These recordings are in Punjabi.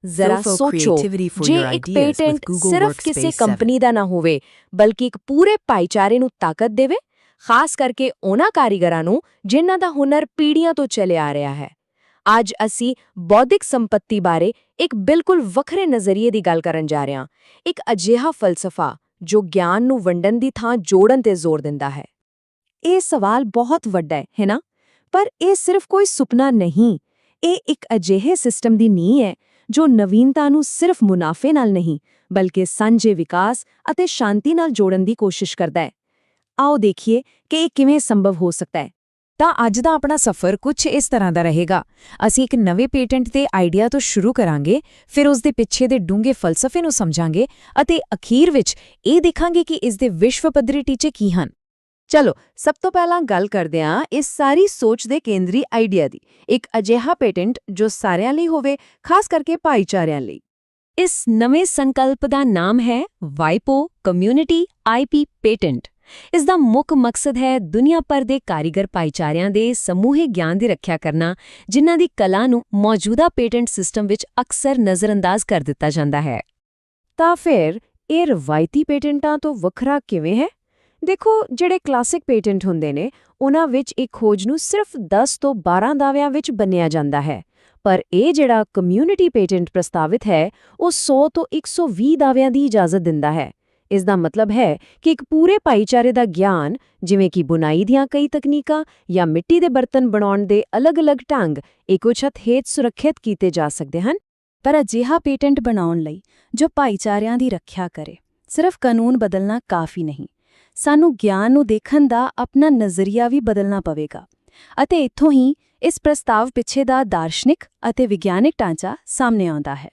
ਜ਼ਰਾ ਸੋਚੋ, ਜੇ ਇੱਕ ਪੇਟੈਂਟ ਸਿਰਫ ਕਿਸੇ ਕੰਪਨੀ ਦਾ ਨਾ ਹੋਵੇ ਬਲਕਿ ਇੱਕ ਪੂਰੇ ਭਾਈਚਾਰੇ ਨੂੰ ਤਾਕਤ ਦੇਵੇ, ਖਾਸ ਕਰਕੇ ਉਹਨਾਂ ਕਾਰੀਗਰਾਂ ਨੂੰ ਜਿਨ੍ਹਾਂ ਦਾ ਹੁਨਰ ਪੀੜ੍ਹੀਆਂ ਤੋਂ ਚੱਲਿਆ ਆ ਰਿਹਾ ਹੈ। ਅੱਜ ਅਸੀਂ ਬੌਧਿਕ ਸੰਪત્ਤੀ ਬਾਰੇ ਇੱਕ ਬਿਲਕੁਲ ਵੱਖਰੇ ਨਜ਼ਰੀਏ ਦੀ ਗੱਲ ਕਰਨ ਜਾ ਰਹੇ ਹਾਂ, ਇੱਕ ਅਜਿਹਾ ਫਲਸਫਾ ਜੋ ਗਿਆਨ ਨੂੰ ਵੰਡਣ ਦੀ ਥਾਂ ਜੋੜਨ ਤੇ ਜ਼ੋਰ ਦਿੰਦਾ ਹੈ। ਇਹ ਸਵਾਲ ਬਹੁਤ ਵੱਡਾ ਹੈ ਨਾ? ਪਰ ਇਹ ਸਿਰਫ ਕੋਈ ਸੁਪਨਾ ਨਹੀਂ, ਇਹ ਇੱਕ ਅਜਿਹੇ ਸਿਸਟਮ ਦੀ ਨੀਂਹ ਹੈ ਜੋ ਨਵੀਨਤਾ ਨੂੰ ਸਿਰਫ ਮੁਨਾਫੇ ਨਾਲ ਨਹੀਂ ਬਲਕਿ ਸਾਂਝੇ ਵਿਕਾਸ ਅਤੇ ਸ਼ਾਂਤੀ ਨਾਲ ਜੋੜਨ ਦੀ ਕੋਸ਼ਿਸ਼ ਕਰਦਾ ਹੈ। ਆਓ ਦੇਖੀਏ ਕਿ ਇਹ ਕਿਵੇਂ ਸੰਭਵ ਹੋ ਸਕਦਾ ਹੈ। ਤਾਂ ਅੱਜ ਦਾ ਆਪਣਾ ਸਫ਼ਰ ਕੁਝ ਇਸ ਤਰ੍ਹਾਂ ਦਾ ਰਹੇਗਾ। ਅਸੀਂ ਇੱਕ ਨਵੇਂ ਪੇਟੈਂਟ ਦੇ ਆਈਡੀਆ ਤੋਂ ਸ਼ੁਰੂ ਕਰਾਂਗੇ, ਫਿਰ ਉਸ ਦੇ ਪਿੱਛੇ ਦੇ ਡੂੰਘੇ ਫਲਸਫੇ ਨੂੰ ਸਮਝਾਂਗੇ ਅਤੇ ਅਖੀਰ ਵਿੱਚ ਇਹ ਦੇਖਾਂਗੇ ਕਿ ਇਸ ਦੇ ਵਿਸ਼ਵ ਪੱਧਰੀ ਟੀਚੇ ਕੀ ਹਨ। ਚਲੋ, ਸਭ ਤੋਂ ਪਹਿਲਾਂ ਗੱਲ ਕਰਦੇ ਹਾਂ ਇਸ ਸਾਰੀ ਸੋਚ ਦੇ ਕੇਂਦਰੀ ਆਈਡੀਆ ਦੀ, ਇੱਕ ਅਜਿਹਾ ਪੇਟੈਂਟ ਜੋ ਸਾਰਿਆਂ ਲਈ ਹੋਵੇ, ਖਾਸ ਕਰਕੇ ਭਾਈਚਾਰਿਆਂ ਲਈ। ਇਸ ਨਵੇਂ ਸੰਕਲਪ ਦਾ ਨਾਮ ਹੈ ਵਾਈਪੋ ਕਮਿਊਨਿਟੀ ਆਈਪੀ ਪੇਟੈਂਟ। ਇਸ ਦਾ ਮੁੱਖ ਮਕਸਦ ਹੈ ਦੁਨੀਆ ਭਰ ਦੇ ਕਾਰੀਗਰ ਭਾਈਚਾਰਿਆਂ ਦੇ ਸਮੂਹਿਕ ਗਿਆਨ ਦੀ ਰੱਖਿਆ ਕਰਨਾ, ਜਿਨ੍ਹਾਂ ਦੀ ਕਲਾ ਨੂੰ ਮੌਜੂਦਾ ਪੇਟੈਂਟ ਸਿਸਟਮ ਵਿੱਚ ਅਕਸਰ ਨਜ਼ਰਅੰਦਾਜ਼ ਕਰ ਦਿੱਤਾ ਜਾਂਦਾ ਹੈ। ਤਾਂ ਫਿਰ ਇਹ ਰਵਾਇਤੀ ਪੇਟੈਂਟਾਂ ਤੋਂ ਵੱਖਰਾ ਕਿਵੇਂ ਹੈ? ਦੇਖੋ, ਜਿਹੜੇ ਕਲਾਸਿਕ ਪੇਟੈਂਟ ਹੁੰਦੇ ਨੇ, ਉਹਨਾਂ ਵਿੱਚ ਇੱਕ ਖੋਜ ਨੂੰ ਸਿਰਫ 10 ਤੋਂ 12 ਦਾਅਵਿਆਂ ਵਿੱਚ ਬੰਨਿਆ ਜਾਂਦਾ ਹੈ, ਪਰ ਇਹ ਜਿਹੜਾ ਕਮਿਊਨਿਟੀ ਪੇਟੈਂਟ ਪ੍ਰਸਤਾਵਿਤ ਹੈ, ਉਹ 100 ਤੋਂ 120 ਦਾਅਵਿਆਂ ਦੀ ਇਜਾਜ਼ਤ ਦਿੰਦਾ ਹੈ। ਇਸ ਦਾ ਮਤਲਬ ਹੈ ਕਿ ਇੱਕ ਪੂਰੇ ਭਾਈਚਾਰੇ ਦਾ ਗਿਆਨ, ਜਿਵੇਂ ਕਿ ਬੁਨਾਈ ਦੀਆਂ ਕਈ ਤਕਨੀਕਾਂ ਜਾਂ ਮਿੱਟੀ ਦੇ ਬਰਤਨ ਬਣਾਉਣ ਦੇ ਅਲੱਗ-ਅਲੱਗ ਢੰਗ, ਇੱਕੋ ਛੱਤ ਹੇਠ ਸੁਰੱਖਿਅਤ ਕੀਤੇ ਜਾ ਸਕਦੇ ਹਨ। ਪਰ ਅਜਿਹਾ ਪੇਟੈਂਟ ਬਣਾਉਣ ਲਈ ਜੋ ਭਾਈਚਾਰਿਆਂ ਦੀ ਰੱਖਿਆ ਕਰੇ, ਸਿਰਫ ਕਾਨੂੰਨ ਬਦਲਣਾ ਕਾਫੀ ਨਹੀਂ। ਸਾਨੂੰ ਗਿਆਨ ਨੂੰ ਦੇਖਣ ਦਾ ਆਪਣਾ ਨਜ਼ਰੀਆ ਵੀ ਬਦਲਣਾ ਪਵੇਗਾ। ਅਤੇ ਇੱਥੋਂ ਹੀ ਇਸ ਪ੍ਰਸਤਾਵ ਪਿੱਛੇ ਦਾ ਦਾਰਸ਼ਨਿਕ ਅਤੇ ਵਿਗਿਆਨਿਕ ਢਾਂਚਾ ਸਾਹਮਣੇ ਆਉਂਦਾ ਹੈ।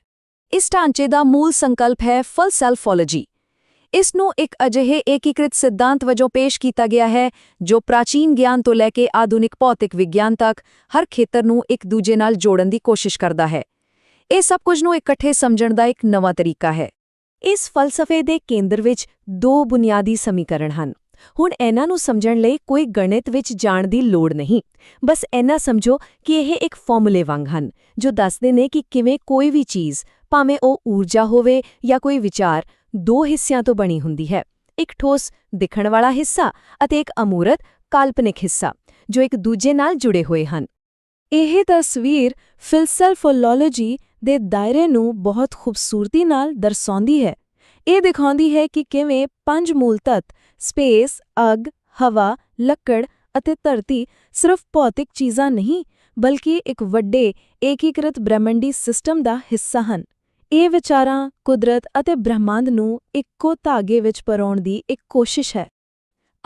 ਇਸ ਢਾਂਚੇ ਦਾ ਮੂਲ ਸੰਕਲਪ ਹੈ ਫਲਸਫੋਲੋਜੀ। ਇਸ ਨੂੰ ਇੱਕ ਅਜਿਹੇ ਏਕੀਕ੍ਰਿਤ ਸਿਧਾਂਤ ਵਜੋਂ ਪੇਸ਼ ਕੀਤਾ ਗਿਆ ਹੈ ਜੋ ਪ੍ਰਾਚੀਨ ਗਿਆਨ ਤੋਂ ਲੈ ਕੇ ਆਧੁਨਿਕ ਭੌਤਿਕ ਵਿਗਿਆਨ ਤੱਕ ਹਰ ਖੇਤਰ ਨੂੰ ਇੱਕ ਦੂਜੇ ਨਾਲ ਜੋੜਨ ਦੀ ਕੋਸ਼ਿਸ਼ ਕਰਦਾ ਹੈ। ਇਹ ਸਭ ਕੁਝ ਨੂੰ ਇਕੱਠੇ ਸਮਝਣ ਦਾ ਇੱਕ ਨਵਾਂ ਤਰੀਕਾ ਹੈ। ਇਸ ਫਲਸਫੇ ਦੇ ਕੇਂਦਰ ਵਿੱਚ ਦੋ ਬੁਨਿਆਦੀ ਸਮੀਕਰਨ ਹਨ। ਹੁਣ ਇਹਨਾਂ ਨੂੰ ਸਮਝਣ ਲਈ ਕੋਈ ਗਣਿਤ ਵਿੱਚ ਜਾਣ ਦੀ ਲੋੜ ਨਹੀਂ, ਬਸ ਇਹਨਾਂ ਸਮਝੋ ਕਿ ਇਹ ਇੱਕ ਫਾਰਮੂਲੇ ਵਾਂਗ ਹਨ ਜੋ ਦੱਸਦੇ ਨੇ ਕਿ ਕਿਵੇਂ ਕੋਈ ਵੀ ਚੀਜ਼, ਭਾਵੇਂ ਉਹ ਊਰਜਾ ਹੋਵੇ ਜਾਂ ਕੋਈ ਵਿਚਾਰ, ਦੋ ਹਿੱਸਿਆਂ ਤੋਂ ਬਣੀ ਹੁੰਦੀ ਹੈ, ਇੱਕ ਠੋਸ ਦਿਖਣ ਵਾਲਾ ਹਿੱਸਾ ਅਤੇ ਇੱਕ ਅਮੂਰਤ ਕਾਲਪਨਿਕ ਹਿੱਸਾ, ਜੋ ਇੱਕ ਦੂਜੇ ਨਾਲ ਜੁੜੇ ਹੋਏ ਹਨ। ਇਹ ਤਸਵੀਰ ਫਲਸਫੋਲੋਜੀ ਦੇ ਦਾਇਰੇ ਨੂੰ ਬਹੁਤ ਖੂਬਸੂਰਤੀ ਨਾਲ ਦਰਸਾਉਂਦੀ ਹੈ। ਇਹ ਦਿਖਾਉਂਦੀ ਹੈ ਕਿ ਕਿਵੇਂ 5 ਮੂਲ ਤੱਤ ਸਪੇਸ, ਅੱਗ, ਹਵਾ, ਲੱਕੜ ਅਤੇ ਧਰਤੀ ਸਿਰਫ ਭੌਤਿਕ ਚੀਜ਼ਾਂ ਨਹੀਂ ਬਲਕਿ ਇੱਕ ਵੱਡੇ ਏਕੀਕ੍ਰਿਤ ਬ੍ਰਹਿਮੰਡੀ ਸਿਸਟਮ ਦਾ ਹਿੱਸਾ ਹਨ। ਇਹ ਵਿਚਾਰਾਂ ਕੁਦਰਤ ਅਤੇ ਬ੍ਰਹਿਮੰਡ ਨੂੰ ਇੱਕੋ ਧਾਗੇ ਵਿੱਚ ਪਰੋਣ ਦੀ ਇੱਕ ਕੋਸ਼ਿਸ਼ ਹੈ।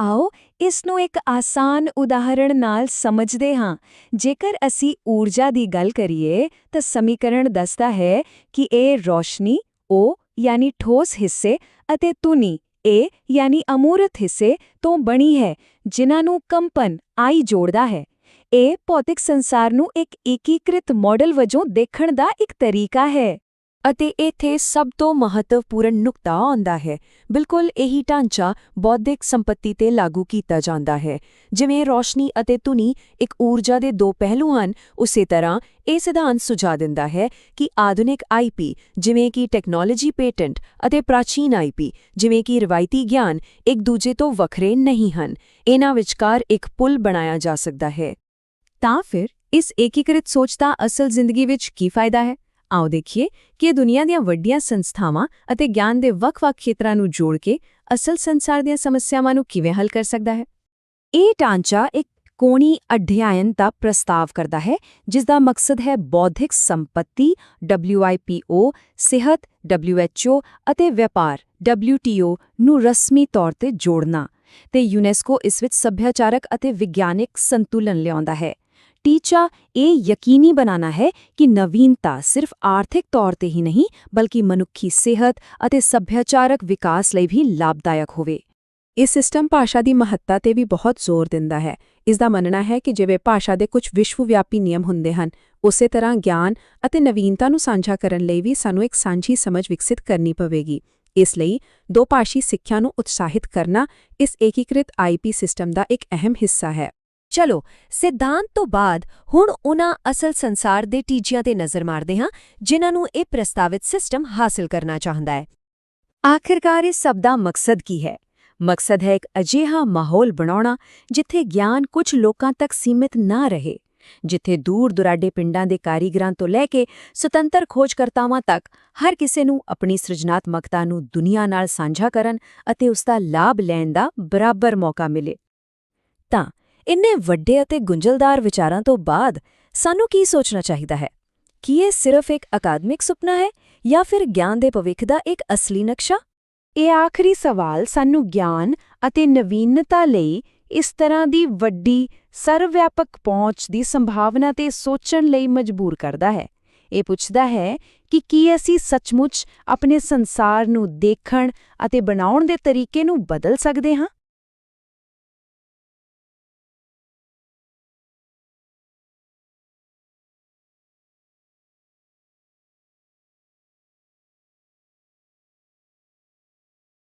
ਆਓ ਇਸ ਨੂੰ ਇੱਕ ਆਸਾਨ ਉਦਾਹਰਣ ਨਾਲ ਸਮਝਦੇ ਹਾਂ। ਜੇਕਰ ਅਸੀਂ ਊਰਜਾ ਦੀ ਗੱਲ ਕਰੀਏ ਤਾਂ ਸਮੀਕਰਨ ਦੱਸਦਾ ਹੈ ਕਿ ਇਹ ਰੋਸ਼ਨੀ O ਯਾਨੀ ਠੋਸ ਹਿੱਸੇ ਅਤੇ ਧੁਨੀ A ਯਾਨੀ ਅਮੂਰਤ ਹਿੱਸੇ ਤੋਂ ਬਣੀ ਹੈ, ਜਿਨ੍ਹਾਂ ਨੂੰ ਕੰਪਨ I ਜੋੜਦਾ ਹੈ। ਇਹ ਭੌਤਿਕ ਸੰਸਾਰ ਨੂੰ ਇੱਕ ਏਕੀਕ੍ਰਿਤ ਮਾਡਲ ਵਜੋਂ ਦੇਖਣ ਦਾ ਇੱਕ ਤਰੀਕਾ ਹੈ। ਅਤੇ ਇੱਥੇ ਸਭ ਤੋਂ ਮਹੱਤਵਪੂਰਨ ਨੁਕਤਾ ਆਉਂਦਾ ਹੈ। ਬਿਲਕੁਲ ਇਹੀ ਢਾਂਚਾ ਬੌਧਿਕ ਸੰਪਤੀ ਤੇ ਲਾਗੂ ਕੀਤਾ ਜਾਂਦਾ ਹੈ। ਜਿਵੇਂ ਰੋਸ਼ਨੀ ਅਤੇ ਧੁਨੀ ਇੱਕ ਊਰਜਾ ਦੇ ਦੋ ਪਹਿਲੂ ਹਨ, ਉਸੇ ਤਰ੍ਹਾਂ ਇਹ ਸਿਧਾਂਤ ਸੁਝਾਅ ਦਿੰਦਾ ਹੈ ਕਿ ਆਧੁਨਿਕ ਆਈਪੀ, ਜਿਵੇਂ ਕਿ ਟੈਕਨੋਲੋਜੀ ਪੇਟੈਂਟ, ਅਤੇ ਪ੍ਰਾਚੀਨ ਆਈਪੀ, ਜਿਵੇਂ ਕਿ ਰਵਾਇਤੀ ਗਿਆਨ, ਇੱਕ ਦੂਜੇ ਤੋਂ ਵੱਖਰੇ ਨਹੀਂ ਹਨ। ਇਹਨਾਂ ਵਿਚਕਾਰ ਇੱਕ ਪੁਲ ਬਣਾਇਆ ਜਾ ਸਕਦਾ ਹੈ। ਤਾਂ ਫਿਰ ਇਸ ਏਕੀਕ੍ਰਿਤ ਸੋਚ ਦਾ ਅਸਲ ਜ਼ਿੰਦਗੀ ਵਿੱਚ ਕੀ ਫਾਇਦਾ ਹੈ? ਆਓ ਦੇਖੀਏ ਕਿ ਇਹ ਦੁਨੀਆ ਦੀਆਂ ਵੱਡੀਆਂ ਸੰਸਥਾਵਾਂ ਅਤੇ ਗਿਆਨ ਦੇ ਵੱਖ-ਵੱਖ ਖੇਤਰਾਂ ਨੂੰ ਜੋੜ ਕੇ ਅਸਲ ਸੰਸਾਰ ਦੀਆਂ ਸਮੱਸਿਆਵਾਂ ਨੂੰ ਕਿਵੇਂ ਹੱਲ ਕਰ ਸਕਦਾ ਹੈ। ਇਹ ਢਾਂਚਾ ਇੱਕ ਕੋਣੀ ਅਧਿਐਨ ਦਾ ਪ੍ਰਸਤਾਵ ਕਰਦਾ ਹੈ, ਜਿਸ ਦਾ ਮਕਸਦ ਹੈ ਬੌਧਿਕ ਸੰਪਤੀ WIPO, ਸਿਹਤ WHO ਅਤੇ ਵਪਾਰ WTO ਨੂੰ ਰਸਮੀ ਤੌਰ ਤੇ ਜੋੜਨਾ, ਤੇ ਯੂਨੈਸਕੋ ਇਸ ਵਿੱਚ ਸੱਭਿਆਚਾਰਕ ਅਤੇ ਵਿਗਿਆਨਿਕ ਸੰਤੁਲਨ ਲਿਆਉਂਦਾ ਹੈ। ਟੀਚਾ ਇਹ ਯਕੀਨੀ ਬਣਾਉਣਾ ਹੈ ਕਿ ਨਵੀਨਤਾ ਸਿਰਫ ਆਰਥਿਕ ਤੌਰ ਤੇ ਹੀ ਨਹੀਂ ਬਲਕਿ ਮਨੁੱਖੀ ਸਿਹਤ ਅਤੇ ਸੱਭਿਆਚਾਰਕ ਵਿਕਾਸ ਲਈ ਵੀ ਲਾਭਦਾਇਕ ਹੋਵੇ। ਇਹ ਸਿਸਟਮ ਭਾਸ਼ਾ ਦੀ ਮਹੱਤਤਾ ਤੇ ਵੀ ਬਹੁਤ ਜ਼ੋਰ ਦਿੰਦਾ ਹੈ। ਇਸ ਦਾ ਮੰਨਣਾ ਹੈ ਕਿ ਜਿਵੇਂ ਭਾਸ਼ਾ ਦੇ ਕੁਝ ਵਿਸ਼ਵਵਿਆਪੀ ਨਿਯਮ ਹੁੰਦੇ ਹਨ, ਉਸੇ ਤਰ੍ਹਾਂ ਗਿਆਨ ਅਤੇ ਨਵੀਨਤਾ ਨੂੰ ਸਾਂਝਾ ਕਰਨ ਲਈ ਵੀ ਸਾਨੂੰ ਇੱਕ ਸਾਂਝੀ ਸਮਝ ਵਿਕਸਿਤ ਕਰਨੀ ਪਵੇਗੀ। ਇਸ ਲਈ ਦੋਭਾਸ਼ੀ ਸਿੱਖਿਆ ਨੂੰ ਉਤਸ਼ਾਹਿਤ ਕਰਨਾ ਇਸ ਏਕੀਕ੍ਰਿਤ ਆਈਪੀ ਸਿਸਟਮ ਦਾ ਇੱਕ ਅਹਿਮ ਹਿੱਸਾ ਹੈ। ਚਲੋ ਸਿਧਾਂਤ ਤੋਂ ਬਾਅਦ ਹੁਣ ਉਹਨਾਂ ਅਸਲ ਸੰਸਾਰ ਦੇ ਟੀਚਿਆਂ ਤੇ ਨਜ਼ਰ ਮਾਰਦੇ ਹਾਂ ਜਿਨ੍ਹਾਂ ਨੂੰ ਇਹ ਪ੍ਰਸਤਾਵਿਤ ਸਿਸਟਮ ਹਾਸਲ ਕਰਨਾ ਚਾਹੁੰਦਾ ਹੈ। ਆਖਿਰਕਾਰ ਇਸ ਸਭ ਦਾ ਮਕਸਦ ਕੀ ਹੈ? ਮਕਸਦ ਹੈ ਇੱਕ ਅਜਿਹਾ ਮਾਹੌਲ ਬਣਾਉਣਾ ਜਿੱਥੇ ਗਿਆਨ ਕੁਝ ਲੋਕਾਂ ਤੱਕ ਸੀਮਿਤ ਨਾ ਰਹੇ, ਜਿੱਥੇ ਦੂਰ-ਦੁਰਾਡੇ ਪਿੰਡਾਂ ਦੇ ਕਾਰੀਗਰਾਂ ਤੋਂ ਲੈ ਕੇ ਸੁਤੰਤਰ ਖੋਜਕਰਤਾਵਾਂ ਤੱਕ ਹਰ ਕਿਸੇ ਨੂੰ ਆਪਣੀ ਸਿਰਜਣਾਤਮਕਤਾ ਨੂੰ ਦੁਨੀਆ ਨਾਲ ਸਾਂਝਾ ਕਰਨ ਅਤੇ ਉਸ ਦਾ ਲਾਭ ਲੈਣ ਦਾ ਬਰਾਬਰ ਮੌਕਾ ਮਿਲੇ। ਤਾਂ ਇੰਨੇ ਵੱਡੇ ਅਤੇ ਗੁੰਝਲਦਾਰ ਵਿਚਾਰਾਂ ਤੋਂ ਬਾਅਦ ਸਾਨੂੰ ਕੀ ਸੋਚਣਾ ਚਾਹੀਦਾ ਹੈ? ਕੀ ਇਹ ਸਿਰਫ ਇੱਕ ਅਕਾਦਮਿਕ ਸੁਪਨਾ ਹੈ ਜਾਂ ਫਿਰ ਗਿਆਨ ਦੇ ਭਵਿੱਖ ਦਾ ਇੱਕ ਅਸਲੀ ਨਕਸ਼ਾ? ਇਹ ਆਖਰੀ ਸਵਾਲ ਸਾਨੂੰ ਗਿਆਨ ਅਤੇ ਨਵੀਨਤਾ ਲਈ ਇਸ ਤਰ੍ਹਾਂ ਦੀ ਵੱਡੀ ਸਰਵਵਿਆਪਕ ਪਹੁੰਚ ਦੀ ਸੰਭਾਵਨਾ ਤੇ ਸੋਚਣ ਲਈ ਮਜਬੂਰ ਕਰਦਾ ਹੈ। ਇਹ ਪੁੱਛਦਾ ਹੈ ਕਿ ਕੀ ਅਸੀਂ ਸੱਚਮੁੱਚ ਆਪਣੇ ਸੰਸਾਰ ਨੂੰ ਦੇਖਣ ਅਤੇ ਬਣਾਉਣ ਦੇ ਤਰੀਕੇ ਨੂੰ ਬਦਲ ਸਕਦੇ ਹਾਂ?